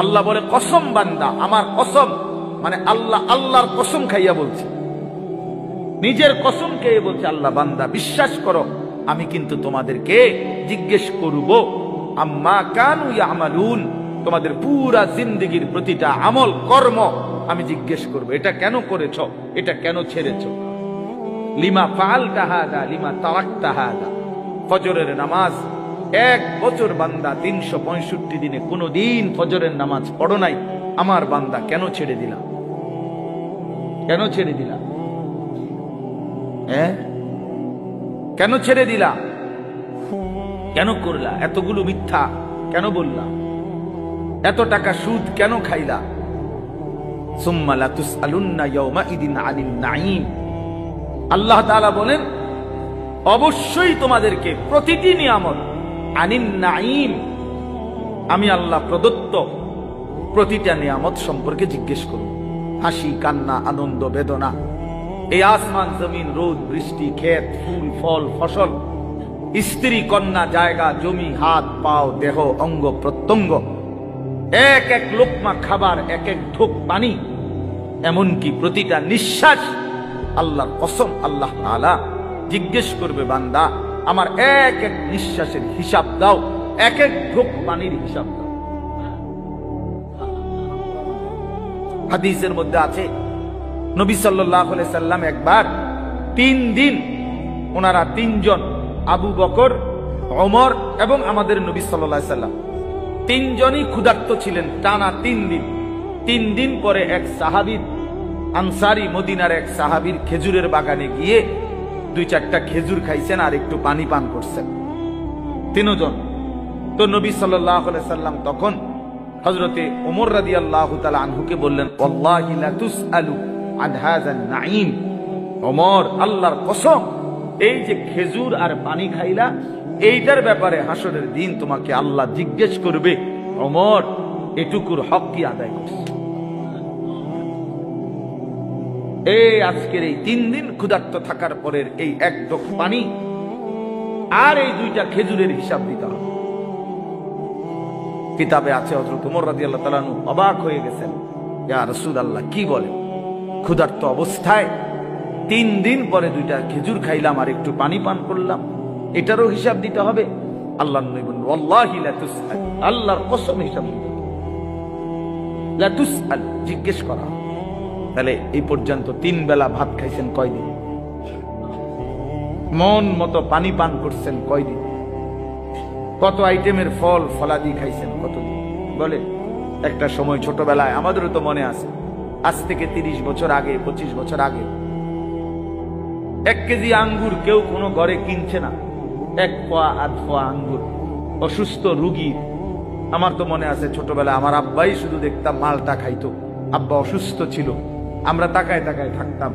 আল্লাহ বলে কসম বান্দা, আমার কসম, মানে আল্লাহ আল্লাহর কসম খাইয়া বলছে, নিজের কসম খেয়ে বলছে আল্লাহ, বান্দা বিশ্বাস করো আমি কিন্তু তোমাদেরকে জিজ্ঞেস করব আম্মা কানু ইয়ামালুন, তোমাদের পুরা জিন্দেগীর প্রতিটা আমল কর্ম আমি জিজ্ঞেস করব, এটা কেন করেছো, এটা কেন ছেড়েছো, লিমা ফাআলতা হাদা লিমা তারাকতা হাদা। ফজরের নামাজ 1 বছর বান্দা 365 দিনে কোনদিন ফজরের নামাজ পড়ো নাই, আমার বান্দা কেন ছেড়ে দিলা, কেন ছেড়ে দিলা, কেন ছেড়ে দিলা, কেন করলা, এতগুলো মিথ্যা কেন বললা, এত টাকা সুদ কেন খাইলা। সুম্মা লাতুসআলুন্না ইয়াওমাইদিন আনিন নাঈম, আল্লাহ তাআলা বলেন অবশ্যই তোমাদেরকে প্রতিটি নিয়ামত, আনিন নাঈম, আমি আল্লাহ প্রদত্ত প্রতিটা নিয়ামত সম্পর্কে জিজ্ঞেস করব। হাসি কান্না আনন্দ বেদনা, এই আসমান জমিন রোদ বৃষ্টি ক্ষেত ফুল ফল ফসল, স্ত্রী কন্যা জায়গা জমি হাত পাও দেহ অঙ্গ প্রত্যঙ্গ, এক এক লোকমা খাবার, এক এক ঢোক পানি, এমনকি প্রতিটা নিঃশ্বাস, আল্লাহর কসম আল্লাহ তাআলা জিজ্ঞেস করবে বান্দা আমার এক এক নিঃশ্বাসের হিসাব দাও, এক এক ঢোক পানির হিসাব দাও। হাদিসের মধ্যে আছে নবী সাল্লাল্লাহু আলাইহি সাল্লাম একবার 3 দিন, ওনারা 3 জন, আবু বকর, ওমর এবং আমাদের নবী সাল্লাল্লাহু আলাইহি সাল্লাম 3 জনই ক্ষুধার্ত ছিলেন টানা 3 দিন। 3 দিন পরে এক সাহাবী আনসারী মদিনার এক সাহাবীর খেজুরের বাগানে গিয়ে 2-4টা খেজুর খাইছেন আর একটু পানি পান করছেন, 3 জন। তো নবী সাল্লাল্লাহু আলাইহি সাল্লাম তখন হযরতে ওমর রাদিয়াল্লাহু তাআলা আনহুকে বললেন, ওয়াল্লাহি লা তুসআলু আন হাযান নাঈম, ওমর আল্লাহর কসম এই যে খেজুর আর পানি খাইলা এইটার ব্যাপারে হাসরের দিন তোমাকে আল্লাহ জিজ্ঞেস করবে, ওমর এটুকুর হক কি আদায় করছে। এই আজকের এই 3 দিন ক্ষুধার্ত থাকার পরের এই 1 ঢোক পানি আর এই 2টা খেজুরের হিসাব দিতে হবে। কিতাবে আছে হযরত ওমর রাদিয়াল্লাহু তাআলা আনহু অবাক হয়ে গেছেন, ইয়া রাসূলুল্লাহ কি বলেন, ক্ষুধার্ত অবস্থায় 3 দিন পরে 2টা খেজুর খাইলাম আর একটু পানি পান করলাম, এটারও হিসাব দিতে হবে। আল্লাহর নবী বলেন, ওয়াল্লাহি লা তুসআল, আল্লাহর কসম হিসাব দিতে হবে, লা তুসআল, জিজ্ঞেস করা। তাহলে এই পর্যন্ত 3 বেলা ভাত খাইছেন কয়দিন, মন মতো পানি পান করছেন কয়দিন, কত আইটেমের ফল ফলাদি খাইছেন কতদিন। বলে একটা সময় ছোটবেলায় আমাদেরও তো মনে আছে, আজ থেকে 30 বছর আগে 25 বছর আগে 1 কেজি আঙ্গুর কেউ কোনো ঘরে কিনছে না, 1 পোয়া 8 পোয়া আঙ্গুর অসুস্থ রুগী। আমার তো মনে আছে ছোটবেলায় আমার আব্বাই শুধু দেখতাম মালটা খাইতো, আব্বা অসুস্থ ছিল, আমরা তাকায় তাকায় থাকতাম,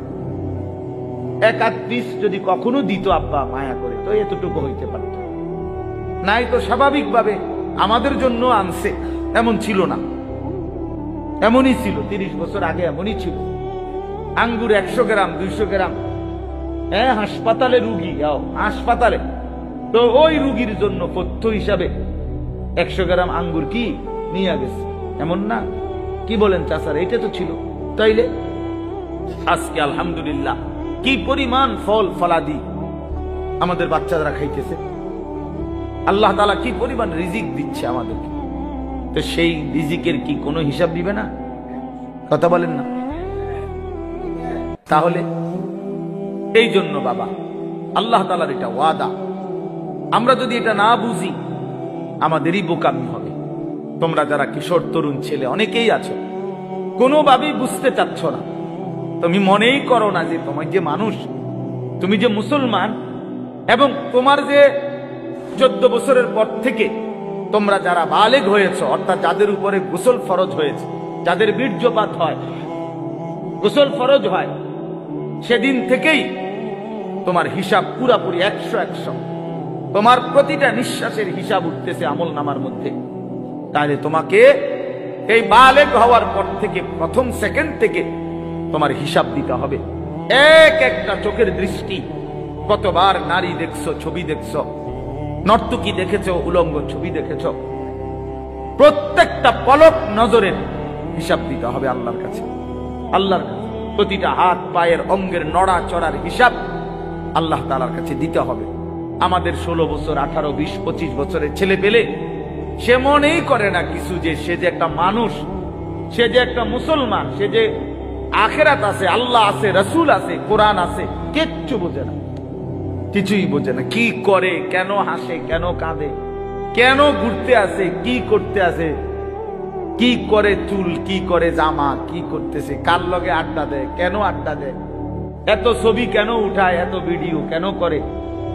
1-8 পিস যদি কখনো দিত আব্বা মায়া করে তো এতটুকু হইতে পারত, নাই তো স্বাভাবিকভাবে আমাদের জন্য আনছে, এমন ছিল না, এমনই ছিল 30 বছর আগে, এমনই ছিল। আঙ্গুর 100 গ্রাম 200 গ্রাম, হাসপাতালে রুগী, হাসপাতালে তো ওই রুগীর জন্য পথ্য হিসাবে 100 গ্রাম আঙ্গুর কি নিয়ে গেছে, এমন না? কি বলেন চাচার, এটা তো ছিল। তাইলে আজকে আলহামদুলিল্লাহ কি পরিমাণ ফল ফলাদি আমাদের বাচ্চারা খাইতেছে, আল্লাহ তাআলা কি পরিমাণ রিজিক দিচ্ছে আমাদেরকে, তো সেই রিজিকের কি কোনো হিসাব দিবে না? কথা বলেন না? তাহলে এই জন্য বাবা আল্লাহ তাআলার এটা ওয়াদা, আমরা যদি এটা না বুঝি আমাদেরই বোকামি হবে। তোমরা যারা কিশোর তরুণ ছেলে অনেকেই আছো, কোনোভাবেই বুঝতে চাচ্ছ না, তুমি মনেই করো না যে তোমার যে মানুষ, তুমি যে মুসলমান, এবং তোমার যে 14 বছরের পর থেকে তোমরা যারা বালেগ হয়েছে, অর্থাৎ যাদের উপরে গোসল ফরজ হয়েছে, যাদের বীর্যপাত হয়, গোসল ফরজ হয়, সেদিন থেকেই তোমার হিসাব পুরাপুরি 100 তোমার প্রতিটা নিঃশ্বাসের হিসাব উঠতেছে আমল নামার মধ্যে। তাহলে তোমাকে এই বালেগ হওয়ার পর থেকে প্রথম সেকেন্ড থেকে তোমার হিসাব দিতে হবে। এক একটা চোখের দৃষ্টি, কতবার নারী দেখছো, ছবি দেখছো, নর্তকী দেখেছো, উলঙ্গ ছবি দেখেছো, প্রত্যেকটা পলক নজরের হিসাব দিতে হবে আল্লাহর কাছে। আল্লাহর কাছে প্রতিটা হাত পায়ের অঙ্গের নড়া চড়ার হিসাব আল্লাহ তাআলার কাছে দিতে হবে। আমাদের 16 বছর 18, 20, 25 বছরের ছেলে পেলে সে মনেই করে না কিছু, যে সে যে একটা মানুষ, সে যে একটা মুসলমান, সে যে আখিরাত আছে, আল্লাহ আছে, রাসূল আছে, কোরআন আছে, কিচ্ছু বোঝে না, কিছুই বোঝে না। কি করে, কেন হাসে, কেন কাঁদে, কেন ঘুরতে আসে, কি করতে আসে, কি করে চুল, কি করে জামা, কি করতেছে, কার লগে আড্ডা দেয়, কেন আড্ডা দেয়, এত ছবি কেন উঠায়, এত ভিডিও কেন করে,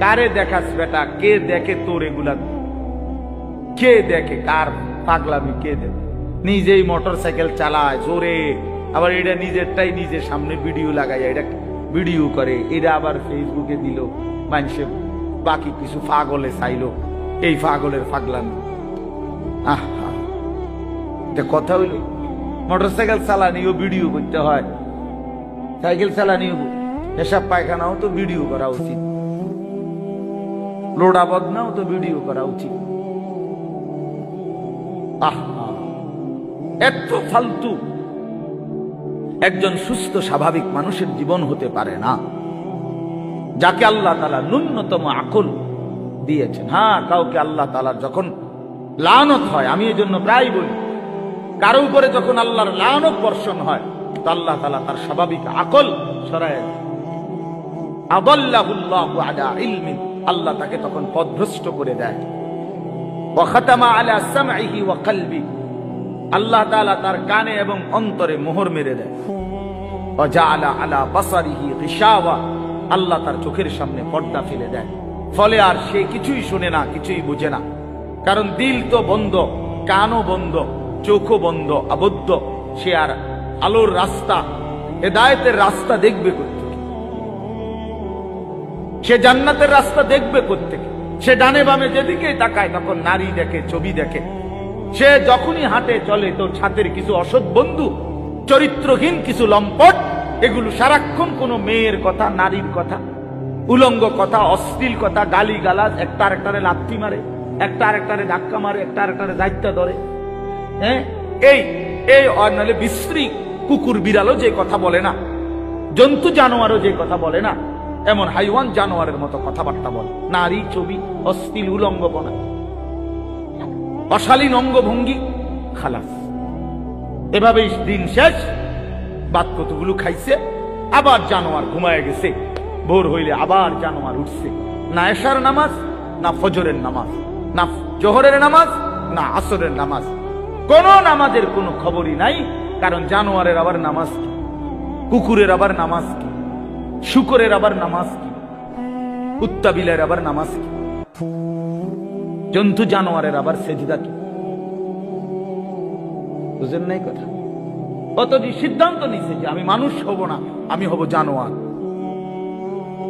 কারে দেখাস বেটা, কে দেখে তোর এগুলা, কে দেখে, কার পাগলামি কে দেখে, নিজেই মোটরসাইকেল চালায় জোরে, আবার এটা নিজেরটাই নিজের সামনে ভিডিও লাগায়, এটা ভিডিও করে, এটা আবার ফেসবুকে দিল, মানুষে বাকি কিছু পাগলে চাইলো, এই পাগলের পাগলামি। কথা হইল মোটরসাইকেল চালানিও ভিডিও করতে হয়, সাইকেল চালানিও, এসব পায়খানাও তো ভিডিও করা উচিত, লোডা বদনাও তো ভিডিও করা উচিত। এত ফালতু একজন সুস্থ স্বাভাবিক মানুষের জীবন হতে পারে না, যাকে আল্লাহ তাআলা ন্যূনতম আকল দিয়েছেন। হ্যাঁ, কাউকে আল্লাহ তাআলার যখন লানত হয়, আমি এই জন্য প্রায় বলি, কারো উপরে যখন আল্লাহর লানত বর্ষণ হয়, তো আল্লাহ তাআলা তার স্বাভাবিক আকল সরায় দেন। আদাল্লাহুল্লাহু আলা ইলমিন, আল্লাহ তাকে তখন পথভ্রষ্ট করে দেয়। ওয়া খাতামা আলা সামঈহি ওয়া কলবি, আল্লাহ তাআলা তার কানে এবং অন্তরে মোহর মেরে দেয়। ওয়া জাআলা আলা বাসারিহি গিশাওয়া, আল্লাহ তার চোখের সামনে পর্দা ফেলে দেয়, ফলে আর সে কিছুই শুনে না, কিছুই বুঝে না, কারণ দিল তো বন্ধ, কানও বন্ধ, চোখও বন্ধ, আবদ্ধ। সে আর আলোর রাস্তা, হেদায়েতের রাস্তা দেখবে কোত্থেকে? সে জান্নাতের রাস্তা দেখবে কোত্থেকে? সে ডানে বামে যেদিকেই তাকায় তখন নারী দেখে, ছবি দেখে। সে যখনই হাঁটে চলে তো ছাদের কিছু অসৎ বন্ধু, চরিত্রহীন কিছু লম্পট, এগুলো সারাক্ষণ কোনো মেয়ের কথা, নারীর কথা, উলঙ্গ কথা, অশ্লীল কথা, গালি গালাজ, একটা আরেকটারে লাথি মারে, একটা আরেকটারে ধাক্কা মারে, একটা আরেকটারে দায়িত্ব ধরে। হ্যাঁ, এই এই নাহলে বিশ্রী কুকুর বিড়ালও যে কথা বলে না, জন্তু জানোয়ারও যে কথা বলে না, এমন হাইওয়ান জানোয়ারের মতো কথাবার্তা বলে। নারী, ছবি, অশ্লীল উলঙ্গপনা, অশালীন অঙ্গভঙ্গি, খালাস। এভাবেই দিন শেষ। বাদ কতগুলো খাইছে, আবার জানোয়ার ঘুমায় গেছে, ভোর হইলে আবার জানোয়ার উঠছে। না এশার নামাজ, না ফজরের নামাজ, না জোহরের নামাজ, না আসরের নামাজ, কোন নামাজের কোনো খবরই নাই। কারণ জানোয়ারের আবার নামাজ কি, কুকুরের আবার নামাজ কি, শুকরের আবার নামাজ কি, কুত্তা বিলের আবার নামাজ কি, জন্তু জানোয়ারের আবার সেজদা কি? বুঝেন নাই কথা? অতটি সিদ্ধান্ত নিছে যে আমি মানুষ হব না, আমি হব জানোয়ার,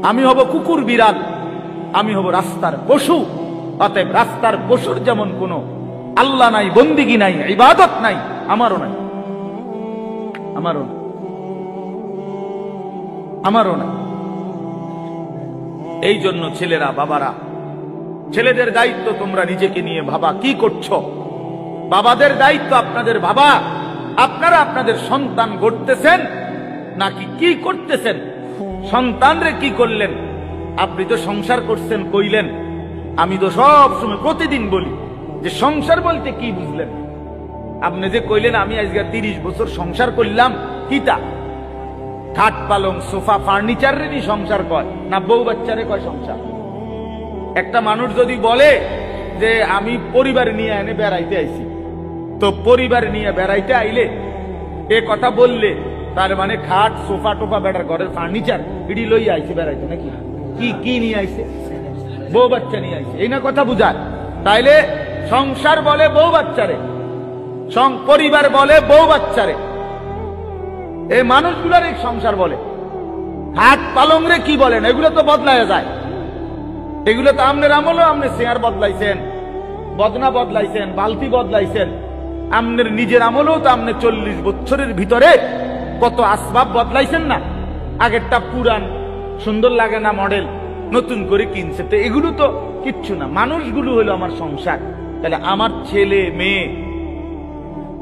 আমি হব কুকুর বিড়াল, আমি হব রাস্তার পশু। অতএব রাস্তার পশুর যেমন কোনো আল্লাহ নাই, বন্দিগি নাই, ইবাদত নাই, আমারও নাই, আমারও না, আমারও না। এই জন্য ছেলেরা, বাবারা, ছেলেদের দায়িত্ব তোমরা নিজেকে নিয়ে ভাবা, কি করছো? বাবাদের দায়িত্ব আপনাদের ভাবা, আপনারা আপনাদের সন্তান গড়তেছেন নাকি কি করতেছেন? সন্তানরে কি করলেন? আপনি তো সংসার করছেন কইলেন, আমি তো সব সময় প্রতিদিন বলি যে সংসার বলতে কি বুঝলেন? আপনি যে কইলেন আমি আজকে 30 বছর সংসার করলাম, কিটা? খাট পালং সোফা ফার্নিচার রেনি সংসার কয় না বউ বাচ্চারে কয় সংসার? একটা মানুষ যদি বলে যে আমি পরিবার নিয়ে এনে বেড়াইতে আইছি, তো পরিবার নিয়ে বেড়াইতে আইলে এ কথা বললে তার মানে খাট সোফা টোফা বেড়ার ঘরের ফার্নিচার ইডি লইয়া আইছে বেড়াইতে, নাকি? কি কি নিয়ে আইছে? বউ বাচ্চা নিয়ে আইছে, এই না কথা বুঝায়? তাইলে সংসার বলে বউ বাচ্চারে, পরিবার বলে বউ বাচ্চারে, এই মানুষগুলার এই সংসার বলে। হাত পালং রে কি বলেন? এগুলো তো বদলায় যায়, এগুলো তো আমনের আমলও আপনি চেয়ার বদলাইছেন, বদনা বদলাইছেন, বালতি বদলাইছেন, আমনের নিজের আমলেও তো আপনি 40 বছরের ভিতরে কত আসবাব বদলাইছেন না? আগেরটা পুরান, সুন্দর লাগে না মডেল, নতুন করে কিনছে। তো এগুলো তো কিচ্ছু না, মানুষগুলো হলো আমার সংসার। তাহলে আমার ছেলে মেয়ে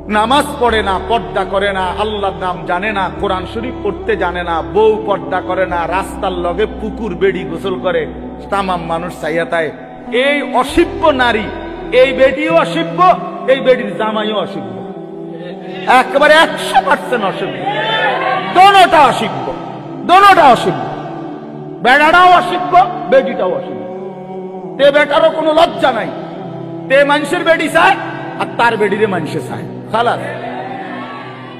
নামাজ পড়ে না, পর্দা করে না, আল্লাহর নাম জানে না, কোরআন শরীফ পড়তে জানে না, বউ পর্দা করে না, রাস্তার লগে পুকুর বেড়ি গোসল করে, তামাম মানুষ চাইয়াতায়। এই অসিব্য নারী, এই বেডিও অসিব্য, এই বেডির জামাইও অসিব্য, একেবারে 100% অসিব্য। দোনোটা অসিব্য, দোনোটা অসিব্য। বেড়াটাও অসিব্য, বেডিটাও অসিব্য। তে বেটারও কোনো লজ্জা নাই, তে মানুষের বেডি চায় আর তার বেডিরে মানুষে চায়, খালাস।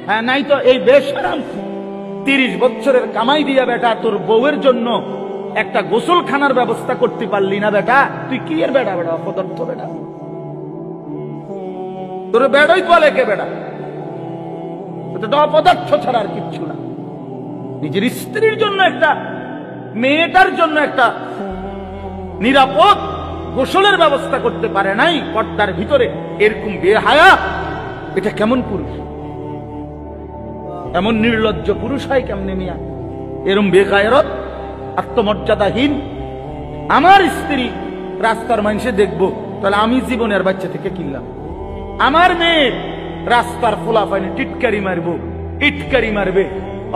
হ্যাঁ, নাই তো এই বেশরম 30 বছরের কামাই দিয়া বেটা তোর বউয়ের জন্য একটা গোসলখানার ব্যবস্থা করতে পারলি না বেটা, তুই কি এর বেটা? বেটা অপদার্থ বেটা, তোর বেড়াই বলে কে বেটা? এটা অপদার্থ ছাড়া আর কিচ্ছু না। নিজের স্ত্রীর জন্য একটা, মেয়েটার জন্য একটা নিরাপদ গোসলের ব্যবস্থা করতে পারে নাই পর্দার ভিতরে, এরকম বেহায়া, এটা কেমন পুরুষ? এমন নির্লজ্জ পুরুষ হয় কেমনে মিয়া? এরম বেগায়রত, আত্মমর্যাদাহীন। আমার স্ত্রী রাস্তার মানুষে দেখবো, তাহলে আমি জীবনের বাচ্চা থেকে কিনলাম। আমার মেয়ে রাস্তার ফোলা পাইনি টিটকারি মারবো, ইটকারি মারবে,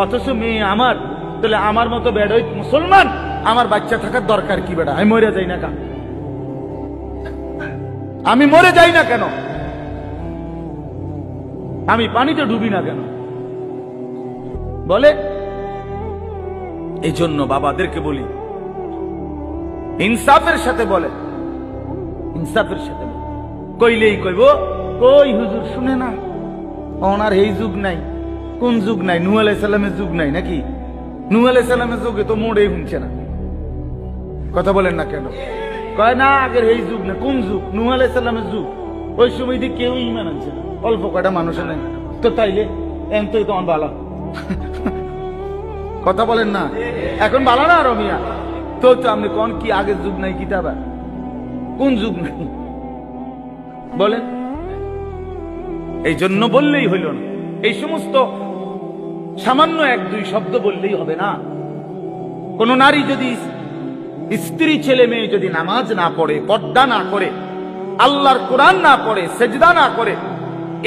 অথচ মেয়ে আমার, তাহলে আমার মতো বেড়ই মুসলমান আমার বাচ্চা থাকার দরকার কি বেড়া? আমি মরে যাই না কেন? আমি মরে যাই না কেন? আমি পানিতে ডুবি না কেন? বলে। এই জন্য বাবাদেরকে বলি, ইনসাফের সাথে বলে, ইনসাফের সাথে কইলেই কইব কই হুজুর শুনে না, ওনার এই যুগ নাই। কোন যুগ নাই? নূহ আলাইহিস সালামের যুগ নাই নাকি? নূহ আলাইহিস সালামের যুগে তো মোড়েই শুনছে না। কথা বলেন না কেন? কয় না আগের এই যুগ না। কোন যুগ? নূহ আলাইহিস সালামের যুগ। ওই সময় দিয়ে কেউ ঈমান আনছে না, অল্প কয়টা মানুষ নাই। তো তাইলে এমতই তো ভালো। কথা বলেন না, এখন ভালো না রমিয়া? তো আপনি কোন কি আগের যুগ নাই? কিতাবা কোন যুগ নাই বলেন? এই জন্য বললেই হইল না, এই সমস্ত সামান্য 1-2 শব্দ বললেই হবে না। কোন নারী যদি, স্ত্রী ছেলে মেয়ে যদি নামাজ না পড়ে, পর্দা না করে, আল্লাহর কোরআন না পড়ে, সেজদা না করে,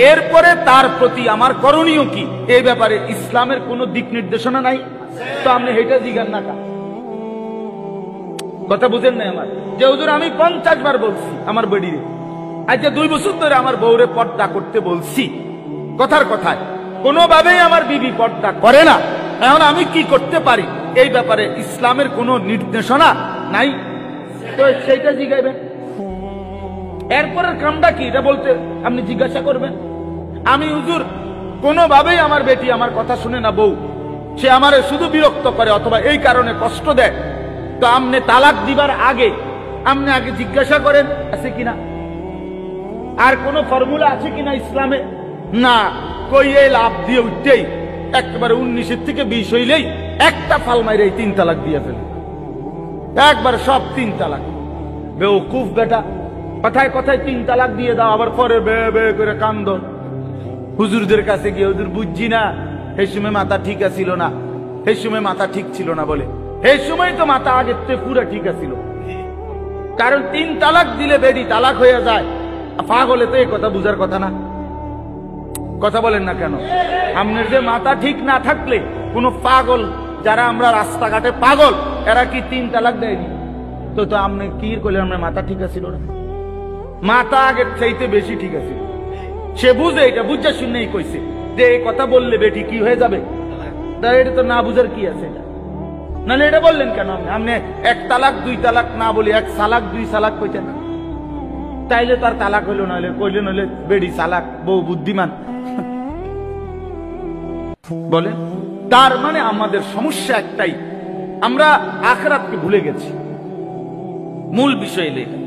এরপরে তার প্রতি আমার করণীয় কি, এই ব্যাপারে ইসলামের কোন দিক নির্দেশনা নাই। তো আপনি হেটা জিজ্ঞান না কা? কথা বুঝেন নাই আমার? যে হুজুর আমি 50 বার বলছি আমার বেডিরে, আচ্ছা 2 বছর ধরে আমার বউরে পর্দা করতে বলছি, কথার কথায় কোনোভাবেই আমার বিবি পর্দা করে না, এখন আমি কি করতে পারি? এই ব্যাপারে ইসলামের কোন নির্দেশনা নাই। তো সেইটা জিজ্ঞাইবেন। এরপরের কামটা কি এটা বলতে আপনি জিজ্ঞাসা করবেন। আমি হুজুর কোনোভাবেই আমার বেটি আমার কথা শুনে না, বউ সে আমারে শুধু বিরক্ত করে অথবা এই কারণে কষ্ট দেয়, তো আপনি তালাক দিবার আগে আপনি আগে জিজ্ঞাসা করেন আছে কিনা, আর কোন ফর্মুলা আছে কিনা ইসলামে? না, কই এই লাভ দিয়ে উঠতেই একেবারে 19 থেকে 20 হইলেই একটা ফাল মাইরে 3 তালাক দিয়ে ফেলে, একবার সব 3 তালাক। বেওকুফ বেটা, কথায় কথায় 3 তালাক দিয়ে দাও, আবার পরে বে বে করে কান্দ। হুজুরদের কাছে গিয়ে হুজুর বুঝছি না, সেই সময় মাথা ঠিক আছিল না, সেই সময় মাথা ঠিক ছিল না বলে, এই সময় তো মাথা আগের থেকে পুরো ঠিক আছিল। কারণ 3 তালাক দিলে বেডি তালাক হয়ে যায়, পাগলে তো এই কথা বুঝার কথা না। কথা বলেন না কেন? আপনার যে মাথা ঠিক না থাকলে কোন পাগল, যারা আমরা রাস্তাঘাটে পাগল, এরা কি 3 তালাক দেয়নি? তো তো আপনি কি করলেন? আপনার মাথা ঠিক আছিল না, মাথা আগের চাইতে বেশি ঠিক আছে। সে বুঝে, এটা বুঝা শুনেই কইছে যে এই কথা বললে বেটি কি হয়ে যাবে। এটা তো না বুঝার কি আছে? এটা নাহলে এটা বললেন কেন? আপনি 1 তালাক 2 তালাক না বলি 1 সালাক 2 সালাক কইতেন না, তাইলে তার তালাক হইল, নইলে কইলেন হইলে বেডি চালাক, বউ বুদ্ধিমান বলে। তার মানে আমাদের সমস্যা একটাই, আমরা আখিরাতকে ভুলে গেছি। মূল বিষয় লেখা,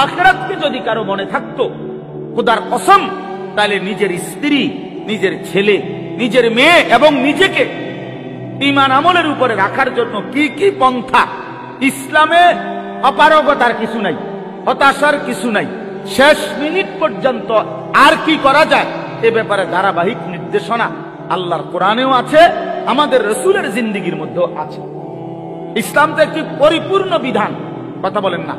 আখিরাতকে যদি কারো মনে থাকতো খোদার কসম, তাহলে নিজের স্ত্রী, নিজের ছেলে, নিজের মেয়ে এবং নিজেকে ঈমান আমলের উপরে রাখার জন্য কি কি পন্থা, ইসলামে অপারগতার কিছু নাই, হতাশার কিছু নাই, শেষ মিনিট পর্যন্ত আর কি করা যায় এ ব্যাপারে ধারাবাহিক নির্দেশনা আল্লাহর কোরআনেও আছে, আমাদের রাসূলের জিন্দেগির মধ্যেও আছে। ইসলাম তো একটি পরিপূর্ণ বিধান। কথা বলেন না?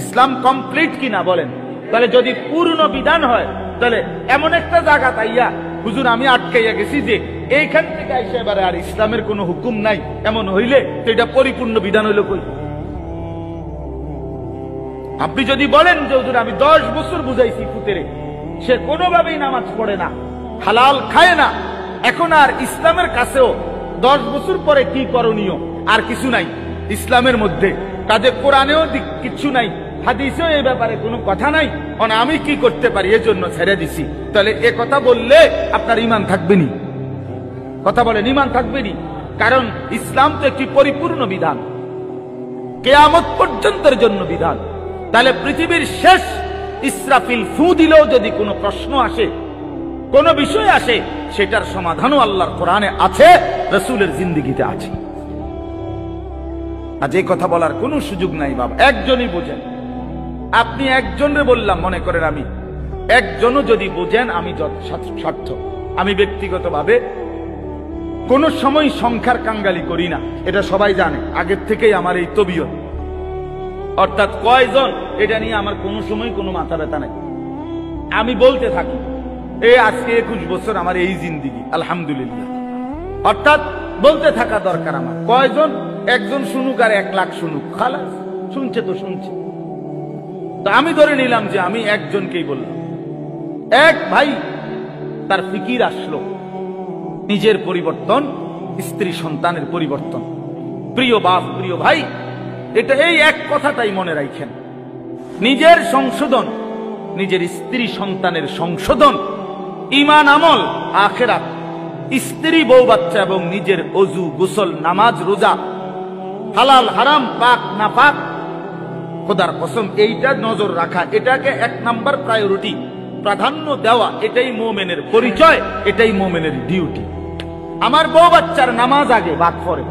ইসলাম কমপ্লিট কিনা বলেন? তাহলে যদি পূর্ণ বিধান হয় তাহলে এমন একটা জায়গা তাইয়া হুজুর আমি আটকাইয়া গেছি যে এইখান থেকে আইসা এবারে আর ইসলামের কোনো হুকুম নাই, এমন হইলে তো এটা পরিপূর্ণ বিধান হইল কই? আপনি যদি বলেন যে হুজুর আমি 10 বছর বুঝাইছি পুতেরে, সে কোনোভাবেই নামাজ পড়ে না, হালাল খায় না, এখন আর ইসলামের কাছেও 10 বছর পরে কি করণীয় আর কিছু নাই ইসলামের মধ্যে, কাজে কোরআনেও কিছু নাই, হাদিসেও এই ব্যাপারে কোনো কথা নাই, আমি কি করতে পারি এজন্য ছেড়ে দিছি। তাহলে এ কথা বললে আপনার ঈমান থাকবে নি? কথা বলেন, ঈমান থাকবে নি? কারণ ইসলাম তো একটি পরিপূর্ণ বিধান, কিয়ামত পর্যন্তের জন্য বিধান। তাহলে পৃথিবীর শেষ ইসরাফিল ফু দিলেও যদি কোনো প্রশ্ন আসে, কোন বিষয় আসে, সেটার সমাধানও আল্লাহর কোরআনে আছে, রাসূলের জিন্দেগিতে আছে। আজ এই কথা বলার কোনো সুযোগ নাই বাবা, একজনই বোঝেন। আপনি একজনরে বললাম, মনে করেন আমি একজনও যদি বোঝেন আমি স্বার্থ। আমি ব্যক্তিগতভাবে কোন সময় সংখ্যার কাঙ্গালি করি না, এটা সবাই জানে, আগের থেকেই আমার এই তবিয়ত। অর্থাৎ কয়জন এটা নিয়ে আমার কোনো সময় কোনো মাথা ব্যথা নাই। আমি বলতে থাকি এই আজকে 21 বছর আমার এই জিন্দেগি, আলহামদুলিল্লাহ। অর্থাৎ বলতে থাকা দরকার আমার। কয়জন? একজন শুনুক আর 1 লাখ শুনুক, খালাস, শুনছে তো শুনছে। তো আমি ধরে নিলাম যে আমি একজনকেই বললাম। এক ভাই তার ফিকির আসলো নিজের পরিবর্তন, স্ত্রী সন্তানের পরিবর্তন। প্রিয় বাপ, প্রিয় ভাই, এটা এই এক কথাটাই মনে রাখেন, নিজের সংশোধন, নিজের স্ত্রী সন্তানের সংশোধন, ঈমান, আমল, আখিরাত, স্ত্রী বউ বাচ্চা এবং নিজের ওযু, গোসল, নামাজ, রোজা, হালাল হারাম, পাক না পাক, খোদার কসম এইটা নজর রাখা, এটাকে 1 নাম্বার প্রায়োরিটি, প্রাধান্য দেওয়া, এটাই মুমিনের পরিচয়, এটাই মুমিনের ডিউটি। আমার বউ বাচ্চার নামাজ আগে, বাদ পরে।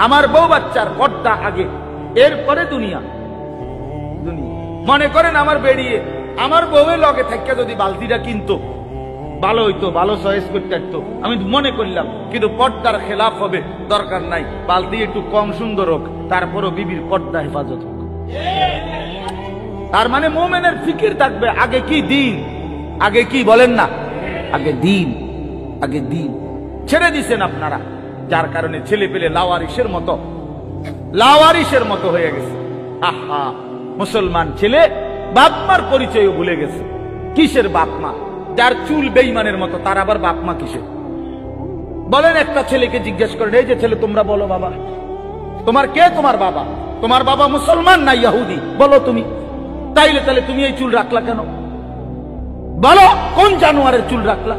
আমার বউ বাচ্চার পর্দা আগে, এরপরে দুনিয়া। মনে করেন আমার বেরিয়ে আমার বউয়ের লগে থেকে যদি বালতিটা কিনতো, ভালো হইতো, ভালো চয়েস করতে পারতো, আমি মনে করলাম, কিন্তু পর্দার খেলাফ হবে, দরকার নাই, বালতি একটু কম সুন্দর হোক, তারপরও বিবির পর্দা হেফাজত হোক। তার মানে মুমিনের ফিকির থাকবে আগে কি দিন, আগে কি বলেন না, আগে দিন, আগে দিন। ছেড়ে দিছেন আপনারা, যার কারণে ছেলে পেলে লাওয়ারিসের মতো হয়ে গেছে। আহা, মুসলমান ছেলে বাপ মার পরিচয়ও ভুলে গেছে। কিসের বাপ মা? যার চুল বেঈমানের মতো, তার আবার বাপ মা কিসের? বলেন, একটা ছেলেকে জিজ্ঞেস করেন, এই যে ছেলে তোমরা বলো বাবা, তোমার কে তোমার বাবা? তোমার বাবা মুসলমান না ইহুদি? বলো তুমি। তাহলে তুমি এই চুল রাখলা কেন? বলো, কোন জানোয়ারের চুল রাখলা?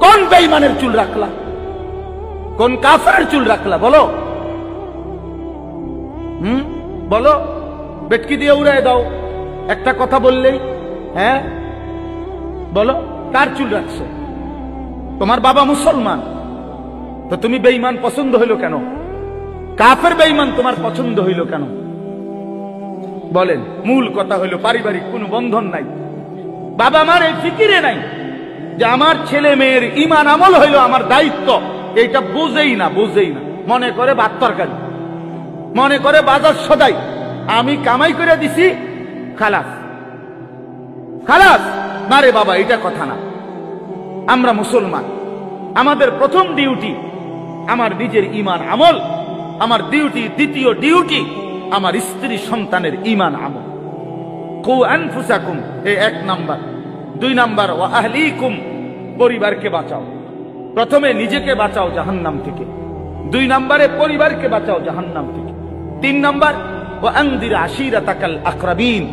কোন বেঈমানের চুল রাখলা? কোন কাফেরের চুল রাখলা? বলো, বলো। বেটকি দিয়ে উড়াই দাও একটা কথা বললেই। হ্যাঁ, বলো, কার চুল রাখছো? তোমার বাবা মুসলমান, তো তুমি বেঈমান পছন্দ হইল কেন? কাফের বেঈমান তোমার পছন্দ হইল কেন? বলেন। মূল কথা হইল পারিবারিক কোনো বন্ধন নাই, বাবা মার এই ফিকিরে নাই যে আমার ছেলে মেয়ের ঈমান আমল হইল আমার দায়িত্ব, এইটা বুঝেই না। মনে করে ভাত তরকারি, মনে করে বাজার সদাই, আমি কামাই করে দিছি, খালাস না রে বাবা, এটা কথা না। আমরা মুসলমান, আমাদের প্রথম ডিউটি আমার নিজের ঈমান আমল, আমার ডিউটি, দ্বিতীয় ডিউটি আমার স্ত্রী সন্তানের ঈমান আমল। কু আনফুসাকুম, এই 1 নাম্বার। 2 নাম্বার, ওয়া আহলিকুম, পরিবারকে বাঁচাও। প্রথমে নিজেকে বাঁচাও জাহান্নাম থেকে, 2 নাম্বারে পরিবারকে বাঁচাও জাহান্নাম থেকে, 3 নাম্বার ওয়া আনদির আশিরাতাকাল আকরাবিন,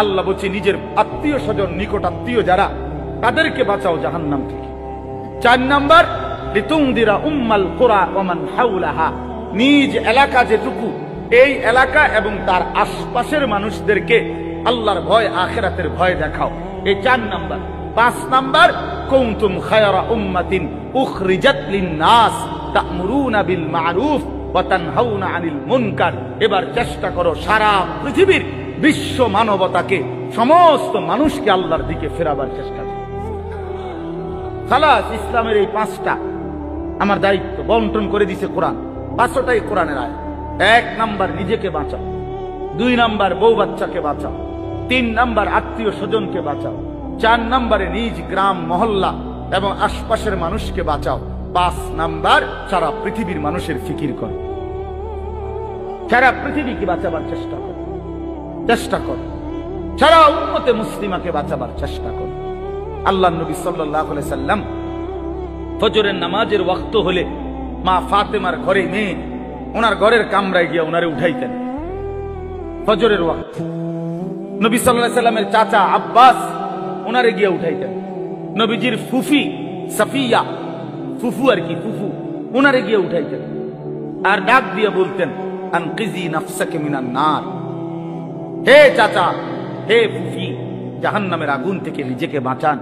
আল্লাহ বলছে নিজের আত্মীয় স্বজন, নিকট আত্মীয় যারা, তাদেরকে বাঁচাও জাহান্নাম থেকে। 4 নাম্বার লিতুনদিরা উম্মাল কুরা ওয়া মান হাওলাহা, নিজ এলাকা যেটুকু, এই এলাকা এবং তার আশপাশের মানুষদেরকে আল্লাহর ভয়, আখিরাতের ভয় দেখাও। এই 4 নাম্বার। 5 নাম্বার কুনতুম খায়রা উম্মাতিন উখরিজাত লিন-নাস তা'মুরুনা বিল মা'রুফ ওয়া তানহাউনা আনিল মুনকার। এবার চেষ্টা করো সারা পৃথিবীর বিশ্ব মানবতাকে, সমস্ত মানুষকে আল্লাহর দিকে ফেরাবার চেষ্টা করো। খালাস, ইসলামের এই 5টা আমার দায়িত্ব বন্টন করে দিয়েছে কোরআন। 5টাই কোরআনের আয়াত। 1 নাম্বার নিজেকে বাঁচাও, 2 নাম্বার বউ বাচ্চাকে বাঁচাও, 3 নাম্বার আত্মীয় স্বজনকে বাঁচাও, 4 নম্বরে নিজ গ্রাম মহল্লা এবং আশপাশের মানুষকে বাঁচাও। 5 নাম্বার সারা পৃথিবীর মানুষের ফিকির করো, সারা পৃথিবীকে বাঁচাবার চেষ্টা করো, সারা উম্মতে মুসলিমাকে বাঁচাবার চেষ্টা করো। আল্লাহর নবী সাল্লাল্লাহু আলাইহি সাল্লাম ফজরের নামাজের ওয়াক্ত হলে মা ফাতেমার ঘরে মেয়ে ওনার ঘরের কামরায় গিয়ে ওনারে উঠাইতেন। ফজরের ওয়াক্ত নবী সাল্লাল্লাহু আলাইহি সাল্লামের চাচা আব্বাস ওনারে গিয়ে উঠাইতেন। নবীজির ফুফি সাফিয়া, ফুফু আর কি, ফুফু ওনারে গিয়ে উঠাইতেন আর ডাক দিয়ে বলতেন, আনকিজি নাফসাকে মিনান নার, হে চাচা, হে ফুফি, জাহান্নামের আগুন থেকে নিজেকে বাঁচান।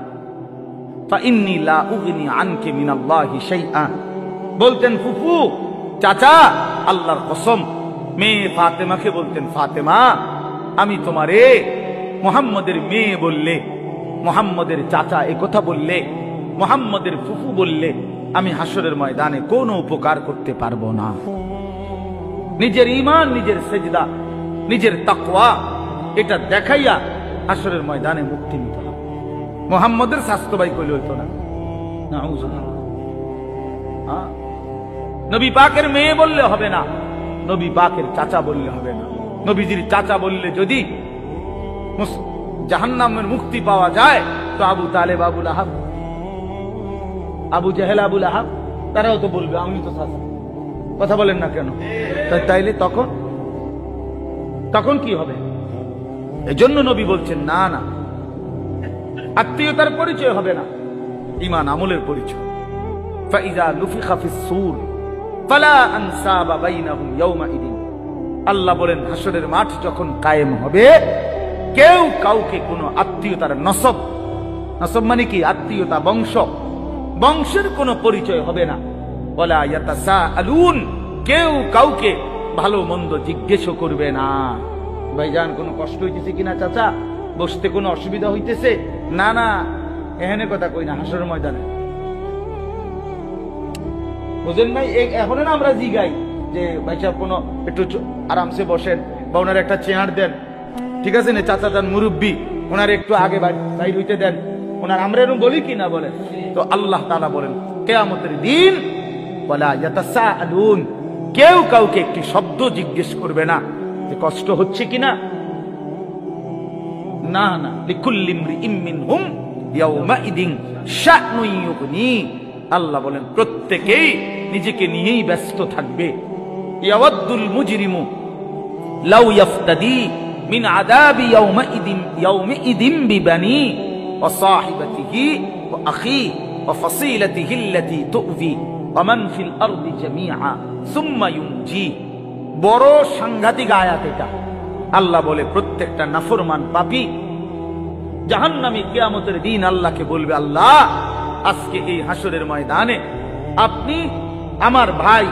ফাইন্নী লা উগনি আনকে মিনাল্লাহি শাইআ, বলতেন ফুফু, চাচা, আল্লাহর কসম। মেয়ে ফাতেমাকে বলতেন, ফাতেমা, আমি তোমারে মুহাম্মদের মেয়ে বললে, মুহাম্মদের চাচা এ কথা বললে, মুহাম্মদের ফুফু বললে আমি হাসরের ময়দানে কোনো উপকার করতে পারবো না। নিজের ঈমান, নিজের সেজদা, নিজের তাকওয়া এটা দেখাইয়া হাসরের ময়দানে মুক্তি নিতে হবে। মুহাম্মদের স্বাস্থ্য ভাই কইলে হইতো না। নবী পাকের মেয়ে বললে হবে না, নবী পাকের চাচা বললে হবে না। নবীজির চাচা বললে যদি জাহান্নামের মুক্তি পাওয়া যায় তো আবু তালেব, আবু লাহাব, আবু জেহেল, আবু লাহাব তারাও তো বলবে আমি তো চাচা। কথা বলেন না কেন? তাইলে তখন কি হবে? এজন্য নবী বলছেন, না না, আত্মীয়তার পরিচয় হবে না, ঈমান আমলের পরিচয়। ফাইজা নুফিখা ফিস সূর ফালা আনসাবা বাইনাহুম ইয়াওমাইদিন, আল্লাহ বলেন হাসরের মাঠ যখন কায়েম হবে কেউ কাউকে কোনো আত্মীয়তার নসব মানে কি? আত্মীয়তা, বংশের কোনো পরিচয় হবে না। ওয়ালা ইয়াতাসাআলুন, কেউ কাউকে ভালো মন্দ জিজ্ঞেসও করবে না। ভাইজান কোনো কষ্ট হইতেছে কিনা চাচা, বসতে কোনো অসুবিধা হইতেছে? না না, এখানে কথা কই না, হাসরের ময়দানে। বুঝেন ভাই? এখন না আমরা জিগাই যে ভাই সাহেব কোনো একটু আরামসে বসেন বা ওনার একটা চেয়ার দেন, ঠিক আছে না? চাচা যান মুরব্বী, ওনার একটু আগে বাইর হইতে দেন, ওনার আমরা এরকম বলি কি না বলেন? তো আল্লাহ তাআলা বলেন কিয়ামতের দিন ওয়ালা ইয়াতাসাআলুন, কেউ কাউকে একটি শব্দ জিজ্ঞেস করবে না যে কষ্ট হচ্ছে কিনা। না না, লিকুল্লি ইমরিইম মিনহুম ইয়াওমাইদিন শা'নুন ইউগনি, আল্লাহ বলেন প্রত্যেকেই নিজেকে নিয়েই ব্যস্ত থাকবে। ইয়াওয়াদ্দুল মুজরিমু লাউ ইয়াফতাদি মিন আযাবি ইয়াওমাইদিন বিবানি ওয়া সাহিবাতিহি ওয়া আখি ওয়া ফাসিলাতিহি আল্লাতী তু'যি ওয়া মান ফিল আরদি জামিআ সুম্মা ইউনজি। বড় সাংঘাতিক আয়াত এটা। আল্লাহ বলে প্রত্যেকটা নাফরমান পাপী জাহান্নামী কিয়ামতের দিন আল্লাহকে বলবে, আল্লাহ আজকে এই হাসরের ময়দানে আপনি আমার ভাই,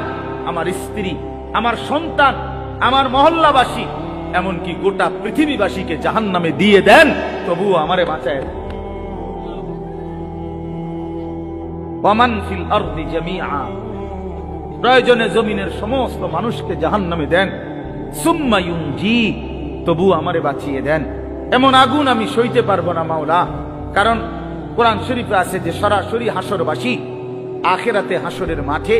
আমার স্ত্রী, আমার সন্তান, আমার মহল্লাবাসী, এমনকি গোটা পৃথিবীবাসীকে জাহান্নামে দিয়ে দেন, তবুও আমারে বাঁচায়। ওয়ামান ফিল আরদি জামিআ, প্রয়োজনে জমিনের সমস্ত মানুষকে জাহান্নামে দেন, সুম্মা ইউনজি, তবুও আমারে বাঁচিয়ে দেন। এমন আগুন আমি সইতে পারবো না মাওলা। কারণ কোরআন শরীফে আছে যে সরাসরি হাসরবাসী আখিরাতে হাসরের মাঠে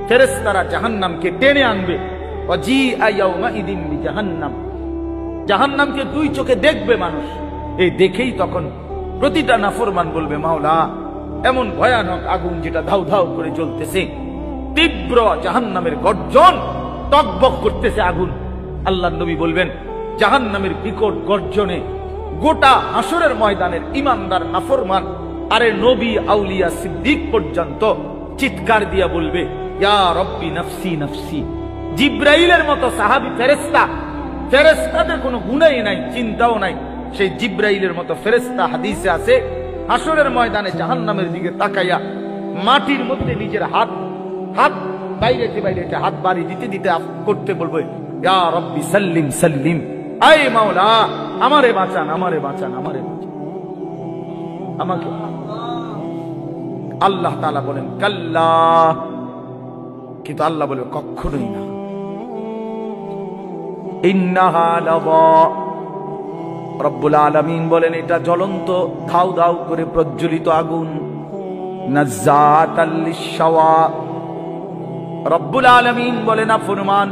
ফেরেশতারা জাহান্নামকে টেনে আনবে। ওয়াজিআ ইয়াওমাইদিন বিজাহান্নাম, জাহান্নামকে 2 চোখে দেখবে মানুষ। এই দেখেই তখন প্রতিটা নাফরমান বলবে, মাওলা এমন ভয়ানক আগুন যেটা ধাউ ধাউ করে জ্বলতেছে, তীব্র জাহান্নামের গর্জন, টকবক করতেছে আগুন। আল্লাহর নবী বলবেন জাহান্নামের বিকট গর্জনে গোটা হাসরের ময়দানের ইমানদার নাফরমান আরে নবী, আউলিয়া, সিদ্দিক পর্যন্ত চিৎকার দিয়া বলবে, ইয়া রব্বি নফসি নফসি। জিব্রাইলের মতো সাহাবী ফেরেশতা, ফেরেশতাদের কোনো গুনাহই নাই, চিন্তাও নাই, সেই জিব্রাইলের মতো ফেরেশতা হাদিসে আছে হাসরের ময়দানে জাহান্নামের দিকে তাকাইয়া মাটির মধ্যে নিজের হাত বাইরে হাত বাড়ি দিতে দিতে করতে বলবে, ইয়া রব্বি সাল্লিম সাল্লিম, আয় মাওলা আমারে বাঁচান, আমারে বাঁচান, আমারে বাঁচান, আমাকে। আল্লাহ তাআলা বলেন কাল্লা, কিন্তু আল্লাহ বলে কখনোই না। ইন্নাহা লাযা, রব্বুল আলামিন বলেন এটা জ্বলন্ত ধাউ ধাউ করে প্রজ্বলিত আগুন, নাজ্জাতাল লিশ-শাওয়া। রব্বুল আলামিন বলেন নাফরমান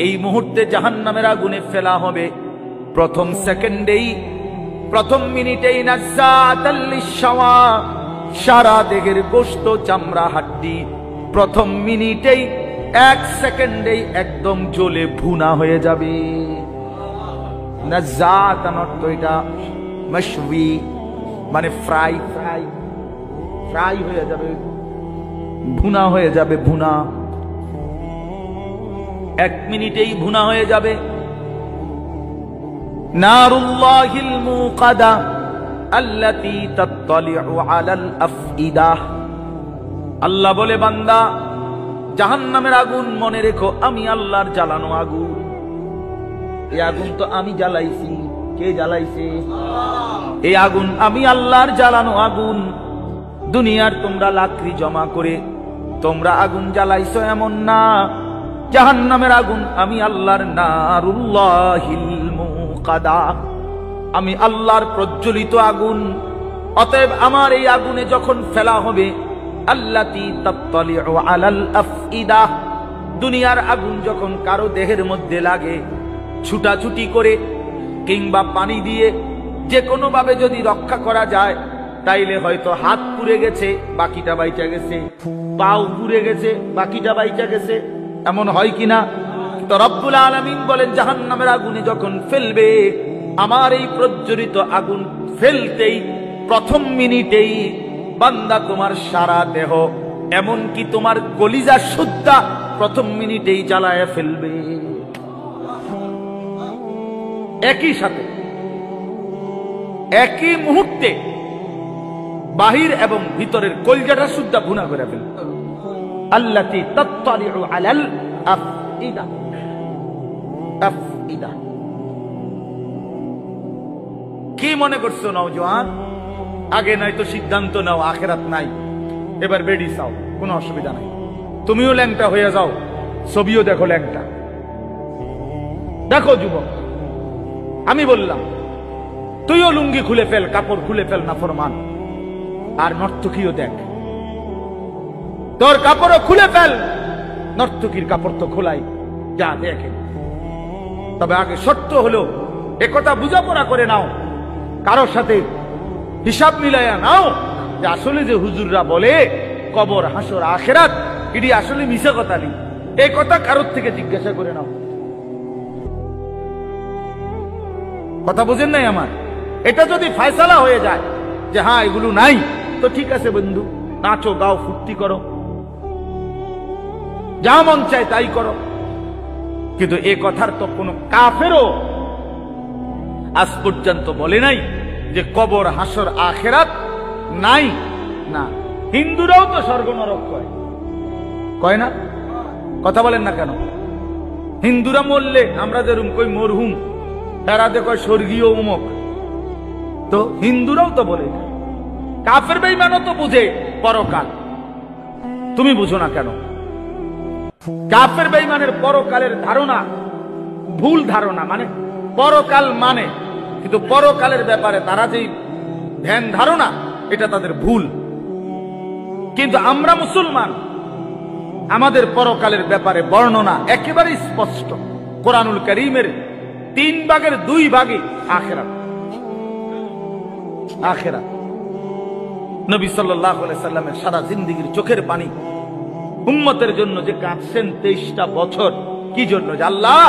এই মুহূর্তে জাহান্নামের আগুনে ফেলা হবে, প্রথম সেকেন্ডেই, প্রথম মিনিটেই নাজ্জাতাল লিশ-শাওয়া, সারা দেহের গোশত চামড়া হাড্ডি প্রথম মিনিটেই, এক সেকেন্ডেই একদম জ্বলে ভুনা হয়ে যাবে। নাজ্জাতান অর্থ এটা মাশওয়ি, মানে ফ্রাই ফ্রাই ফ্রাই হয়ে যাবে, ভুনা হয়ে যাবে, ভুনা এক মিনিটেই ভুনা হয়ে যাবে। নারুল্লাহিল মুকাদা আল্লাতী তাত্তালিউ আলাল আফইদাহ। আল্লাহ বলে বান্দা জাহান্নামের আগুন মনে রেখো আমি আল্লাহর জ্বালানো আগুন। এই আগুন তো আমি জ্বালাইছি। কে জ্বালাইছে? এই আগুন আমি আল্লাহর জ্বালানো আগুন। দুনিয়ার তোমরা লাকড়ি জমা করে তোমরা আগুন জ্বালাইছো এমন না, জাহান্নামের আগুন আমি আল্লাহর, নারুল্লাহিল মুকাদা, আমি আল্লাহর প্রজ্বলিত আগুন। অতএব আমার এই আগুনে যখন ফেলা হবে, আল্লাতী তাত্তালিউ আলাল আফইদা, দুনিয়ার আগুন যখন কারো দেহের মধ্যে লাগে, ছুটাছুটি করে কিংবা পানি দিয়ে যে কোনো ভাবে যদি রক্ষা করা যায়, তাইলে হয়তো হাত পুড়ে গেছে বাকিটা বাইচা গেছে, পাও পুড়ে গেছে বাকিটা বাইচা গেছে, এমন হয় কিনা? তো রব্বুল আলামিন বলেন জাহান্নামের আগুনে যখন ফেলবে, আমার এই প্রজ্বলিত আগুন ফেলতেই প্রথম মিনিটেই বান্দা তোমার সারা দেহ এমনকি তোমার কলিজা সুদ্ধা প্রথম মিনিটেই জ্বালায় ফেলবে। একই সাথে একই মুহূর্তে বাহির এবং ভিতরের কলিজাটা সুদ্ধা ভুনা করে ফেলবে। আল্লাতী তাত্তালিউ আলাল আফইদা, আফইদা। কি মনে করছো নওজোয়ান? আগে নয়তো সিদ্ধান্ত নাও আখেরাত নাই, এবার বেডি চাও, কোনো অসুবিধা নাই। তুমিও ল্যাংটা হয়ে যাও, ছবিও দেখো ল্যাংটা। দেখো যুবক, আমি বললাম তুইও লুঙ্গি খুলে ফেল, কাপড় খুলে ফেল নাফরমান, আর নর্তকীও দেখ, তোর কাপড়ও খুলে ফেল, নর্তকীর কাপড় তো খোলাই, যা দেখে। তবে আগে শর্ত হলো একথা বুঝাপড়া করে নাও, কারোর সাথে হিসাব মিলাইয়া নাও যে আসলে যে হুজুররা বলে কবর হাসর আখেরাত, এটি আসলে মিশা কথা নেই, এই কথা কারোর থেকে জিজ্ঞাসা করে নাও। কথা বুঝেন নাই আমার? এটা যদি ফয়সালা হয়ে যায় যে হ্যাঁ এগুলো নাই, তো ঠিক আছে বন্ধু, নাচো গাও ফুর্তি করো, যা মন চায় তাই করো। কিন্তু এ কথার তো কোনো কাফেরও আজ পর্যন্ত বলে নাই যে কবর হাসর আখেরাত নাই। না, হিন্দুরাও তো স্বর্গ নরক কয়, কয় না? কথা বলেন না কেন? হিন্দুরা মরলে আমরা যেরকম কই মরহুম, তারাতে কয় স্বর্গীয় উমুক। তো হিন্দুরাও তো বলে, কাফের বেঈমানও তো বুঝে পরকাল, তুমি বুঝো না কেন? কাফের বেঈমানের পরকালের ধারণা ভুল ধারণা, মানে পরকাল মানে, কিন্তু পরকালের ব্যাপারে তারা যে ধ্যান ধারণা এটা তাদের ভুল। কিন্তু আমরা মুসলমান, আমাদের পরকালের ব্যাপারে বর্ণনা একেবারে স্পষ্ট। কোরআনুল কারীমের 3 ভাগের 2 ভাগে আখিরাত, আখিরাত। নবী সাল্লাল্লাহু আলাইহি সাল্লামের সারা জিন্দেগীর চোখের পানি উম্মতের জন্য যে কাঁদছেন 23টা বছর, কি জন্য? যে আল্লাহ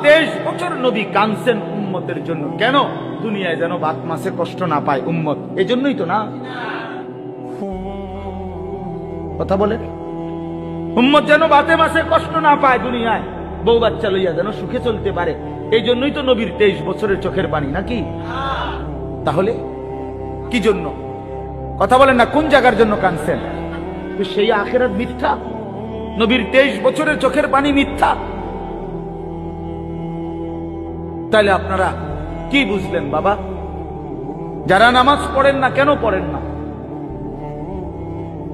23 বছর নবী কাঁদছেন উম্মতের জন্য। কেন? দুনিয়ায় যেন বাত মাসে কষ্ট না পায় উম্মত, এই জন্যই তো না? কথা বলে, উম্মত যেন বাতে মাসে কষ্ট না পায়, দুনিয়ায় বউ বাচ্চা লইয়া যেন সুখে চলতে পারে, এই জন্যই তো নবীর 23 বছরের চোখের পানি, নাকি? তাহলে কি জন্য? কথা বলেন না, কোন জায়গার জন্য কাঁদছেন? তো সেই আখিরাত মিথ্যা, নবীর 23 বছরের চোখের পানি মিথ্যা। তাহলে আপনারা কি বুঝলেন বাবা? যারা নামাজ পড়েন না, কেন পড়েন না?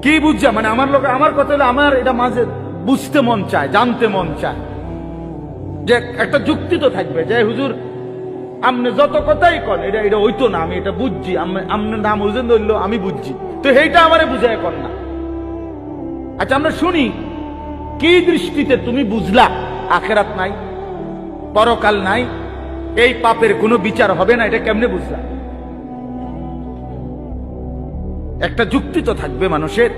কি বুঝছে? মানে আমার লোক, আমার কথা হলো, আমার এটা মাঝে বুঝতে মন চায়, জানতে মন চায় যে একটা যুক্তি তো থাকবে যে হুজুর আমনে যত কথাই কন এটা এটা হইতো না, আমি এটা বুঝছি, আমনে নাম বুঝেন ধরলো আমি বুঝছি, তো এইটা আমারে বুঝায় কর না। আচ্ছা আমরা শুনি, কি দৃষ্টিতে তুমি বুঝলা আখেরাত নাই, পরকাল নাই, এই পাপের কোনো বিচার হবে না, এটা কেমনে বুঝলা? একটা যুক্তি তো থাকবে মানুষের।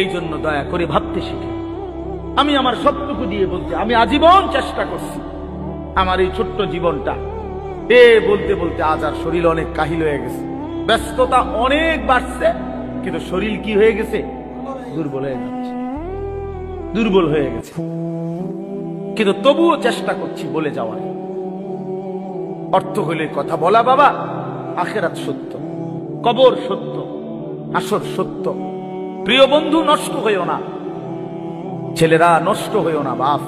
এই জন্য দয়া করে ভাবতে শিখে। আমি আমার সবটুকু দিয়ে বলতে, আমি আজীবন চেষ্টা করছি আমার এই ছোট্ট জীবনটা বলতে বলতে আজ আর শরীর অনেক কাহিল হয়ে গেছে, ব্যস্ততা অনেক বাড়ছে, কিন্তু শরীর কি হয়ে গেছে? দুর্বল হয়ে যাচ্ছে, দুর্বল হয়ে গেছে। কিন্তু তবুও চেষ্টা করছি বলে যাওয়ার। অর্থ হলে কথা বলা, বাবা আখেরাত সত্য, কবর সত্য, হাসর সত্য। প্রিয় বন্ধু নষ্ট হইও না, ছেলেরা নষ্ট হইও না। বাপ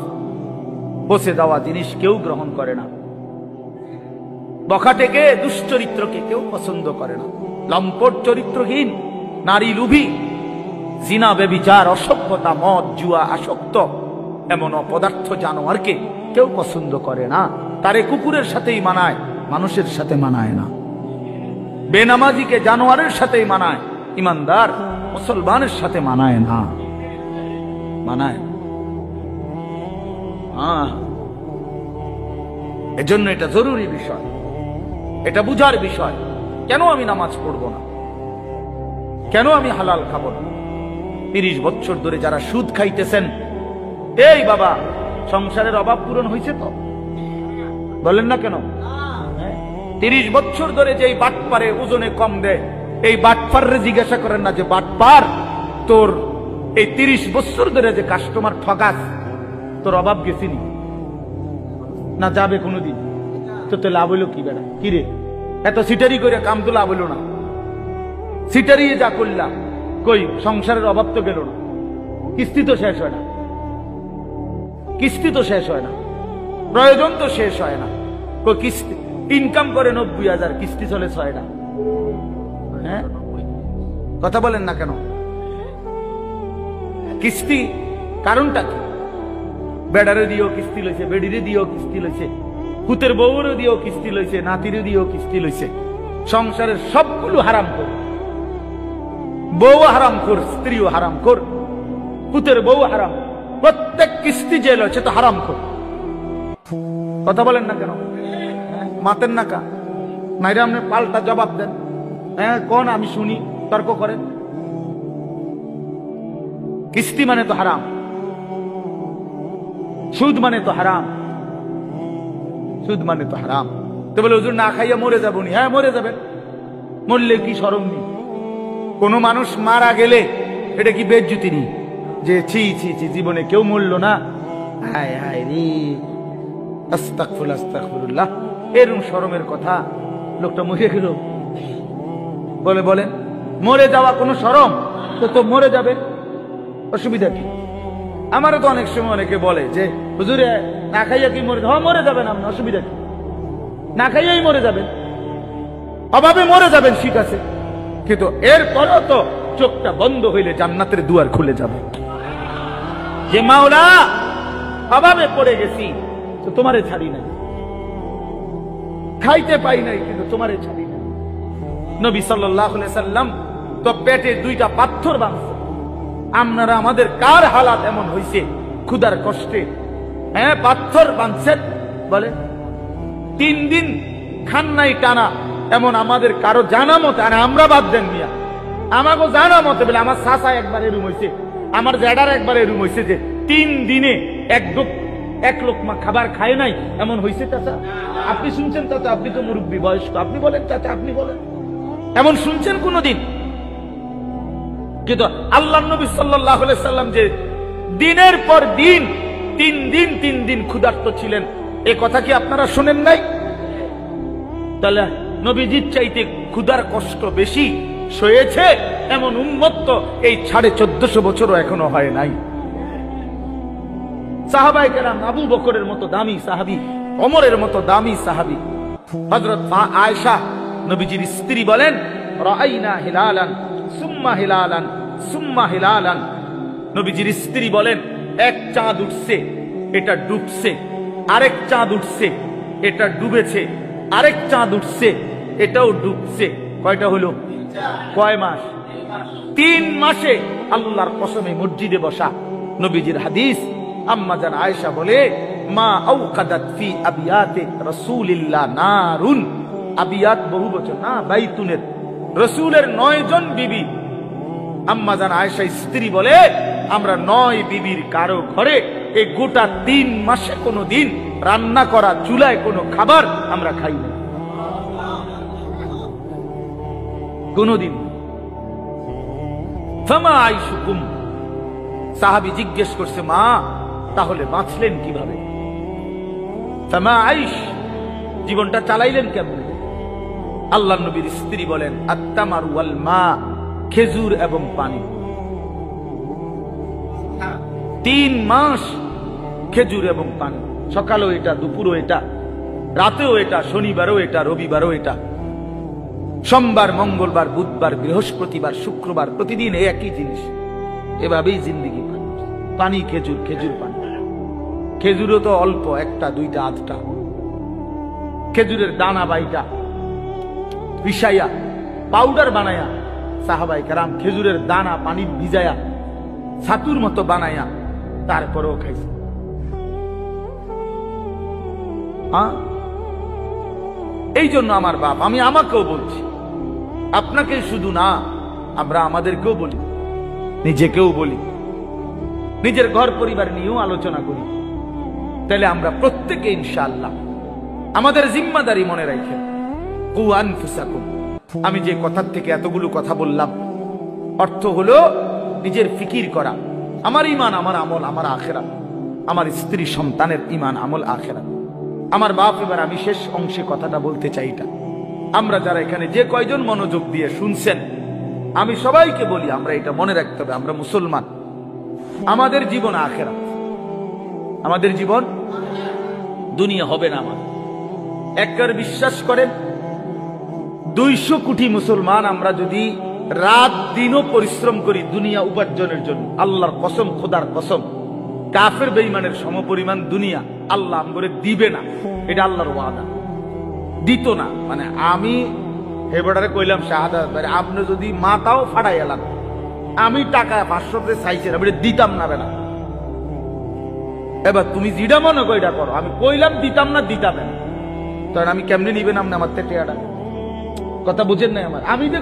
পচে দেওয়া জিনিস কেউ গ্রহণ করে না, বখাটেকে দুশ্চরিত্রকে কেউ পছন্দ করে না, লম্পট চরিত্রহীন নারী লুভী, জিনা বেবিচার অসভ্যতা মদ জুয়া আসক্ত এমন অপদার্থ জানোয়ারকে কেউ পছন্দ করে না। তারে কুকুরের সাথেই মানায়, মানুষের সাথে মানায় না। বেনামাজিকে জানোয়ারের সাথেই মানায়, ইমানদার মুসলমানের সাথে মানায় না, মানায়। এজন্য এটা জরুরি বিষয়, এটা বুঝার বিষয়। কেন আমি নামাজ পড়বো না, কেন আমি হালাল খাবো না? 30 বছর ধরে যারা সুদ খাইতেছেন, এই বাবা সংসারের অভাব পূরণ হয়েছে তো? বলেন না কেন? 30 বছর ধরে যেই বাটপারে ওজনে কম দেয়, এই বাটপারে জিজ্ঞাসা করেন না যে বাটপার তোর এই 30 বছর ধরে যে কাস্টমার ঠকাস, তোর অভাব গেছিনি না যাবে কোনোদিন? তো লাভ হইলো কি বেড়া? কি রে এত সিটারি করে কাম তো লাভ হইলো না, সিটারি যা করলাম কই সংসারের অভাব তো গেল না, কিস্তি তো শেষ হয় না, কিস্তি তো শেষ হয় না, প্রয়োজন তো শেষ হয় না। কই কিস্তি ইনকাম করে 90,000, কিস্তি চলে 6টা। হ্যাঁ কথা বলেন না কেন? কিস্তি কারণটা কি? বেড়ারে দিয়েও কিস্তি লইছে, বেডিরে দিয়েও কিস্তি লইছে, পুতের বউরে দিয়েও কিস্তি লইছে, নাতিরে দিয়েও কিস্তি লইছে। সংসারের সবগুলো হারাম কর, বউ হারাম কর, স্ত্রীও হারাম কর, পুতের বউ হারাম, প্রত্যেক কিস্তি যে লইছে তো হারাম কর। কথা বলেন না কেন? মাতেন না কা নাইরে আপনি পাল্টা জবাব দেন। হ্যাঁ কোন আমি শুনি, তর্ক করেন। কিস্তি মানে তো হারাম, সুদ মানে তো হারাম, সুদ মানে তো হারাম। তো বলে হুজুর না খাইয়া মরে যাবো নি? হ্যাঁ মরে যাবেন, মরলে কি শরম নি? কোন মানুষ মারা গেলে এটা কি বেজ্জতি নি যে ছি ছি ছি জীবনে কেউ মরলো না, হায় হায় রে আস্তাগফিরুল্লাহ আস্তাগফিরুল্লাহ, এরকম শরমের কথা? লোকটা মরে গেল বলে বলেন মরে যাওয়া কোনো শরম? তো মরে যাবে, অসুবিধা কি? আমারও তো অনেক সময় অনেকে বলে যে হুজুরে না খাইয়া কি মরে? হ্যাঁ মরে যাবেন আপনি, অসুবিধা কি? না খাইয়াই মরে যাবেন, অভাবে মরে যাবেন, ঠিক আছে, কিন্তু এরপরও তো চোখটা বন্ধ হইলে জান্নাতের দুয়ার খুলে যাবে। যে মাওলা অভাবে পড়ে গেছি তো তোমারে ছাড়ি নাই, খাইতে পাই নাই কিন্তু তোমারে ছাড়ি নাই। নবী সাল্লাল্লাহু আলাইহি সাল্লাম তো পেটে 2টা পাথর বাঁধছে। আপনারা আমাদের কার হালাত এমন হইছে ক্ষুধার কষ্টে? হ্যাঁ পাথর বাঁধছেন বলে 3 দিন খান নাই টানা, এমন আমাদের কারো জানা মতে, আর আমরা বাদ দেন মিয়া, আমাকে জানা মতে বলে আমার চাচা একবার এরুম হয়েছে, আমার জ্যাডার একবার এরুম হয়েছে যে 3 দিনে এক লোকমা খাবার খায় নাই, এমন হয়েছে চাচা? আপনি শুনছেন চাচা? আপনি তো মুরব্বী বয়স্ক, আপনি বলেন চাচা, আপনি বলেন এমন শুনছেন কোনদিন? কিন্তু আল্লাহ নবী সাল্লাল্লাহু আলাইহি সাল্লাম যে দিনের পর দিন 3 দিন ক্ষুধার্ত ছিলেন, এ কথা কি আপনারা শুনেন নাই? তাহলে নবীজির চাইতে ক্ষুধার কষ্ট বেশি সয়েছে এমন উম্মত তো এই 1450 বছরও এখনো হয় নাই। সাহাবায়ে কেরাম, আবু বকরের মতো দামি সাহাবী, ওমরের মতো দামি সাহাবী, হযরত আয়েশা নবীজির স্ত্রী বলেন রাআইনা হিলালান সুম্মা হিলালান সুম্মা হিলালান। নবীজির স্ত্রী বলেন এক চাঁদ উঠছে, এটা ডুবছে, আরেক চাঁদ উঠছে, এটা ডুবেছে, আরেক চাঁদ উঠছে, এটাও ডুবছে। কয়টা হলো? কয় মাস? 3 মাসে। আল্লাহর কসমে মসজিদে বসা নবীজির হাদিস, আম্মা জান আয়েশা বলে, মা আওকাদাত ফি আবিয়াতে রাসূলিল্লাহ নারুন। আবিয়াত বহুবচন না, বাইতুনের। রাসূলের 9 জন বিবি। আম্মা জান আয়েশা স্ত্রী বলে, আমরা 9 বিবির কারো ঘরে এই গোটা 3 মাসে কোনো দিন রান্না করা চুলায় কোনো খাবার আমরা খাই না, কোনদিন। ফামা আইশুকুম। সাহাবী জিজ্ঞেস করছে, মা তাহলে বাঁচলেন কিভাবে? ফামা আইশ, জীবনটা চালাইলেন কেমন? আল্লাহর নবীর স্ত্রী বলেন, আত-তামার ওয়াল মা, খেজুর এবং পানি। 3 মাস খেজুর এবং পানি, সকালেও এটা, দুপুরও এটা, রাতেও এটা, শনিবারও এটা, রবিবারও এটা, সোমবার, মঙ্গলবার, বুধবার, বৃহস্পতিবার, শুক্রবার, প্রতিদিন একই জিনিস। এভাবেই জিন্দিগি। পানি, খেজুর, খেজুর, পানি। খেজুরও তো অল্প, 1টা 2টা 8টা। খেজুরের দানা বাইটা পিসাইয়া পাউডার বানায়া সাহাবায়ে কেরাম খেজুরের দানা পানি ভিজায়া ছাতুর মতো বানায়া তারপরেও খাইছে। এই জন্য আমার বাপ, আমি আমাকেও বলছি, আপনাকে শুধু না, আমরা আমাদেরকেও বলি, নিজেকেও বলি, নিজের ঘর পরিবার নিয়েও আলোচনা করি। তাহলে আমরা প্রত্যেকে ইনশাআল্লাহ আমাদের জিম্মাদারি মনে রাখেন। কু আনফুসাকুম। আমি যে কথার থেকে এতগুলো কথা বললাম, অর্থ হলো নিজের ফিকির করা। আমার ঈমান, আমার আমল, আমার আখিরাত, আমার স্ত্রী সন্তানের ঈমান, আমল, আখিরাত, আমার বাপ। এবার আমি শেষ অংশে কথাটা বলতে চাই, এটা আমরা যারা এখানে যে কয়জন মনোযোগ দিয়ে শুনছেন, আমি সবাইকে বলি, আমরা এটা মনে রাখতে হবে, আমরা মুসলমান, আমাদের জীবন আখিরাত, আমাদের জীবন দুনিয়া হবে না। আমার একবার বিশ্বাস করেন, 200 কোটি মুসলমান আমরা যদি রাত দিনও পরিশ্রম করি দুনিয়া উপার্জনের জন্য, আল্লাহর কসম, খোদার কসম, কাফের বেঈমানের সমপরিমাণ দুনিয়া আল্লাহ আমরে দিবে না। এটা আল্লাহর ওয়াদা, দিত না। মানে আমি হেবড়ারে কইলাম শাহাদাত ভাই, আপনি যদি মাথাও ফাটাই এলাম, আমি টাকা 500 চাইছি, আমি দিতাম না বেলা। এবার তুমি যেটা মনে করো এটা করো, আমি কইলাম দিতাম না, দিতাম না, তখন আমি কেমনে নিবেন আপনি আমার থেকে টেয়াটা? কথা বুঝেন নাই আমার? আমি যে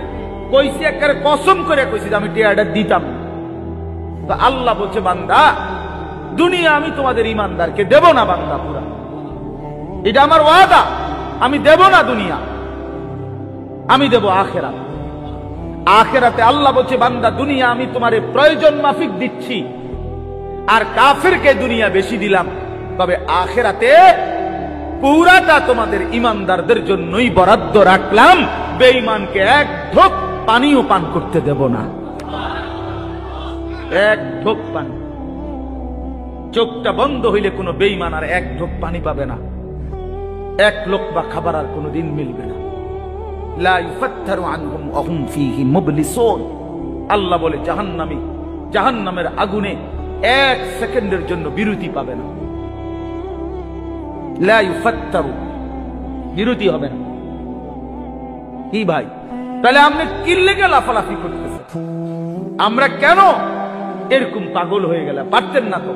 কইছি, একেবারে কসম করে কইছি যে আমি টেয়াটা দিতাম না। তো আল্লাহ বলছে, বান্দা দুনিয়া আমি তোমাদের ইমানদারকে দেব না বান্দা, পুরা এটা আমার ওয়াদা, আমি দেব না দুনিয়া, আমি দেব আখিরাত। আখিরাতে আল্লাহ বলছে, বান্দা দুনিয়া আমি তোমারে প্রয়োজন মাফিক দিচ্ছি, আর কাফেরকে দুনিয়া বেশি দিলাম, তবে আখিরাতে পুরাটা তোমাদের ইমানদারদের জন্যই বরাদ্দ রাখলাম, বেঈমানকে এক ঢোক পানিও পান করতে দেব না, এক ঢোক পানি। চোখটা বন্ধ হইলে কোনো বেঈমান আর এক ঢোক পানি পাবে না, এক লোকমা খাবার আর কোনোদিন মিলবে না। লা ইফাত্তারু আনহুম ওয়া হুম ফীহি মুবলিসুন। আল্লাহ বলে, জাহান্নামী জাহান্নামের আগুনে 1 সেকেন্ডের জন্য বিরতি পাবে না। লা ইফাত্তারু, বিরতি হবে না। কি ভাই, তাহলে আপনি কি লেগে লাফালাফি করতেছেন? আমরা কেন এরকম পাগল হয়ে গেলাম? পারতেন না তো?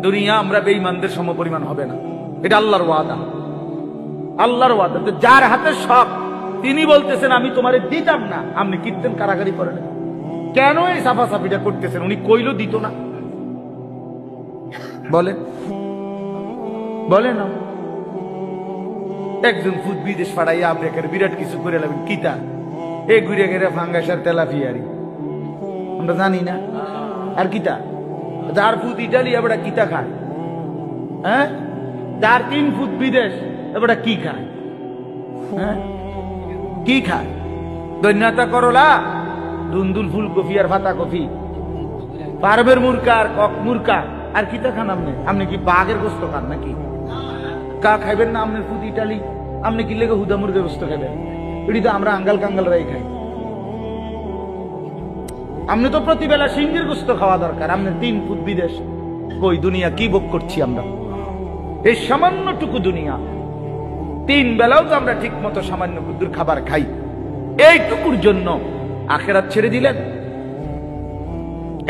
দুনিয়া আমরা বেঈমানদের সমপরিমাণ হবে না, এটা আল্লাহর ওয়াদা, আল্লাহর ওয়াদা। তো যার হাতে সব, তিনি বলতেছেন আমি তোমারে দিতাম না, আপনি কীর্তন কারাগারি করেন কেন? এই সাফাসাফিটা করতেছেন, উনি কইলো দিত না? বলেন বলেন। একজন ফুট বিদেশ পাঠাইয়া আপনাকে বিরাট কিছু করে লাগবেন, কিতা এই ঘুরে ঘেরে ফাঙ্গাসার তেলাপিয়ারি আমরা জানি না, আর কিতা যার ফুট ইটালি এবার কিতা খায়, হ্যাঁ, যার 3 ফুট বিদেশ এবার কি খায়, হ্যাঁ কি খায়? দৈন্যতা করলা, দুন্দুল ফুলকপি আর পাতা কপি, পারবের মুরকা আর কক মুরকা, আর কিতা খান আপনি? আপনি কি বাঘের গোস্ত খান নাকি? কা খাইবেন না আপনার ফুট ইটালি? আপনি কি লেগে হুদা মুরগের গোস্ত খাইবেন? এটি তো আমরা আঙ্গাল কাঙ্গাল রাই খাই। আপনি তো প্রতিবেলা সিংহের গোস্ত খাওয়া দরকার, আপনার 3 ফুট বিদেশ। কই দুনিয়া কি ভোগ করছি আমরা? এই সামান্যটুকু দুনিয়া, 3 বেলাও তো আমরা ঠিক মতো সামান্য কুদ্দুর খাবার খাই, এইটুকুর জন্য আখিরাত ছেড়ে দিলেন।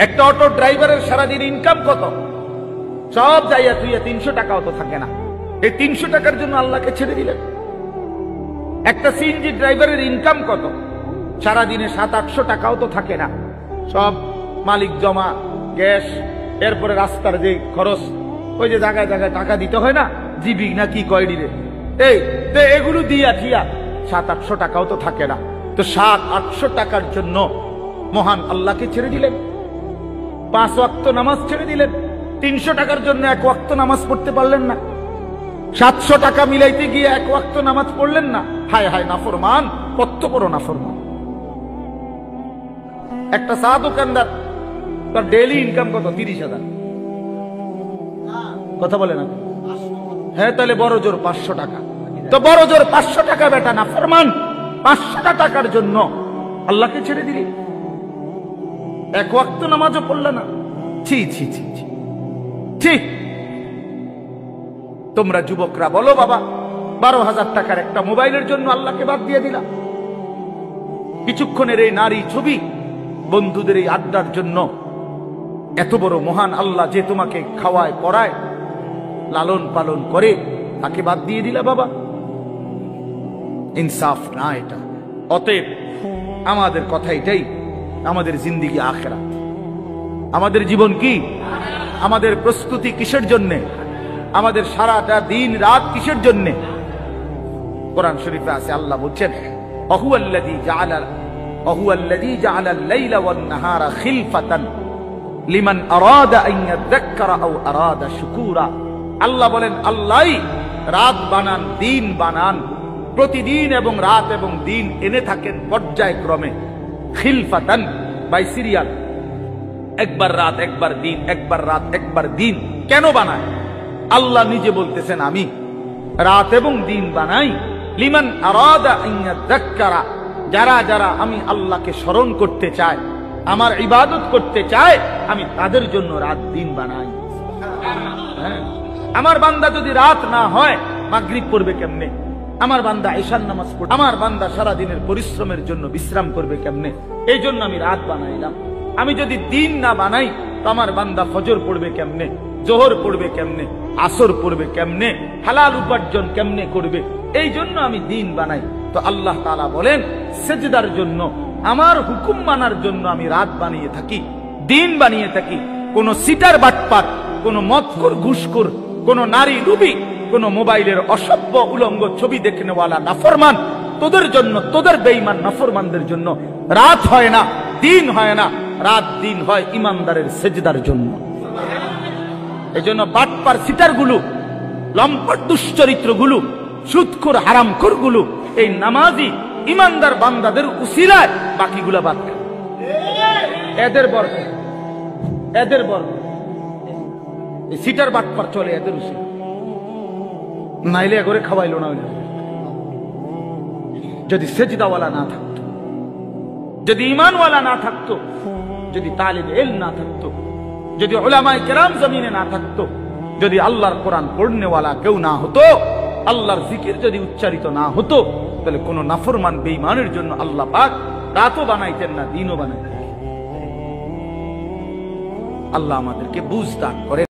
একটা অটো ড্রাইভারের সারাদিন ইনকাম কত? সব যাইয়া তুইয়া 300 টাকাও তো থাকে না, এই 300 টাকার জন্য আল্লাহকে ছেড়ে দিলেন। একটা সিএনজি ড্রাইভারের ইনকাম কত? সারাদিনে 700-800 টাকাও তো থাকে না, সব মালিক জমা, গ্যাস, এরপরে রাস্তার যে খরচ, ওই যে জায়গায় জায়গায় টাকা দিতে হয় না, জিবি না কি কয় দিলে, এই এগুলো দিয়া ঠিয়া 700-800 টাকাও তো থাকে না। তো 700-800 টাকার জন্য মহান আল্লাহকে ছেড়ে দিলেন, 5 ওয়াক্ত নামাজ ছেড়ে দিলেন। 300 টাকার জন্য 1 ওয়াক্ত নামাজ পড়তে পারলেন না, 700 টাকা মিলাইতে গিয়ে 1 ওয়াক্ত নামাজ পড়লেন না। হায় হায় নাফরমান, কত বড় নাফরমান। একটা চা দোকানদার, তার ডেইলি ইনকাম কত? 30,000। কথা বলে না? হ্যাঁ, তাহলে বড় জোর 500 টাকা। তো বড় জোর 500 টাকা বেটা নাফরমান, 500 টাকার জন্য আল্লাহকে ছেড়ে দিলি, 1 ওয়াক্ত নামাজও পড়লে না। ছি ছি ছি ছি ছি। তোমরা যুবকরা বলো বাবা, 12,000 টাকার একটা মোবাইলের জন্য আল্লাহকে বাদ দিয়ে দিলা। কিছুক্ষণের এই নারী ছবি, বন্ধুদের এই আড্ডার জন্য এত বড় মহান আল্লাহ যে তোমাকে খাওয়ায় পড়ায় লালন পালন করে, তাকে বাদ দিয়ে দিলা বাবা। ইনসাফ না এটা। অতএব আমাদের কথা এটাই, আমাদের জিন্দেগি আখিরাত, আমাদের জীবন কি, আমাদের প্রস্তুতি কিসের জন্যে, আমাদের সারাটা দিন রাত কিসের জন্যে? কোরআন শরীফে আছে, আল্লাহ বলছেন অহুয়াল্লাযী জাআলাল লাইলা ওয়ান নাহারা খিলফাতান লিমান আরাদা আন ইয়াযাক্কারা আও আরাদা শুকুরা। আল্লাহ বলেন, আল্লাহই রাত বানান, দিন বানান, প্রতিদিন এবং রাত এবং দিন এনে থাকেন পর্যায়ক্রমে। খিলফাতান বাই সিরিয়াল, একবার রাত একবার দিন, একবার রাত একবার দিন। কেন বানায়? আল্লাহ নিজে বলতেছেন, আমি রাত এবং দিন বানাই লিমান আরাদা আন ইয়াযাক্কারা, যারা যারা আমি আল্লাহকে স্মরণ করতে চায়, আমার ইবাদত করতে চায়, আমি তাদের জন্য রাত দিন বানাই। আমার বান্দা যদি রাত না হয়, মাগরিব পড়বে কেমনে? আমার বান্দা ঈশার নামাজ পড়বে, আমার বান্দা সারা দিনের পরিশ্রমের জন্য বিশ্রাম করবে কেমনে? এই জন্য আমি রাত বানাইলাম। আমি যদি দিন না বানাই, তো আমার বান্দা ফজর পড়বে কেমনে, জোহর পড়বে কেমনে, আসর পড়বে কেমনে, হালাল উপার্জন কেমনে করবে? এই জন্য আমি দিন বানাই। তো আল্লাহ তাআলা বলেন, সেজদার জন্য, আমার হুকুম মানার জন্য আমি রাত বানিয়ে থাকি, দিন বানিয়ে থাকি। কোন সিটার বাটপার, কোন মদখোর ঘুষখোর, কোন নারী লুবি, কোন মোবাইলের অসভ্য উলঙ্গ ছবি দেখনেওয়ালা নাফরমান, তোদের জন্য, তোদের বেঈমান নাফরমানদের জন্য রাত হয় না, দিন হয় না। রাত দিন হয় ইমানদারের সেজদার জন্য। এই জন্য বাটপার সিটার গুলো, লম্পট দুশ্চরিত্র গুলো, সুদখোর হারামখোর গুলো এই নামাজি ইমানদার বান্দাদের উসিলায় বাকিগুলা বাদ খায়। এদের বরকত, এদের বরকত, এই সিটার বাটপার চলে এদের উসিলা, নাইলে এগরে খাওয়াইলো না। যদি সেজদাওয়ালা না থাকতো, যদি ঈমানওয়ালা না থাকতো, যদি তালিবে ইলম না থাকতো, যদি উলামায়ে কেরাম জমিনে না থাকতো, যদি আল্লাহর কোরআন পড়নেওয়ালা কেউ না হতো, আল্লাহর জিকির যদি উচ্চারিত না হতো, তাহলে কোন নাফরমান বেঈমানের জন্য আল্লাহ পাক রাতও বানাইতেন না, দিনও বানাইতেন। আল্লাহ আমাদেরকে বুঝ দান করেন।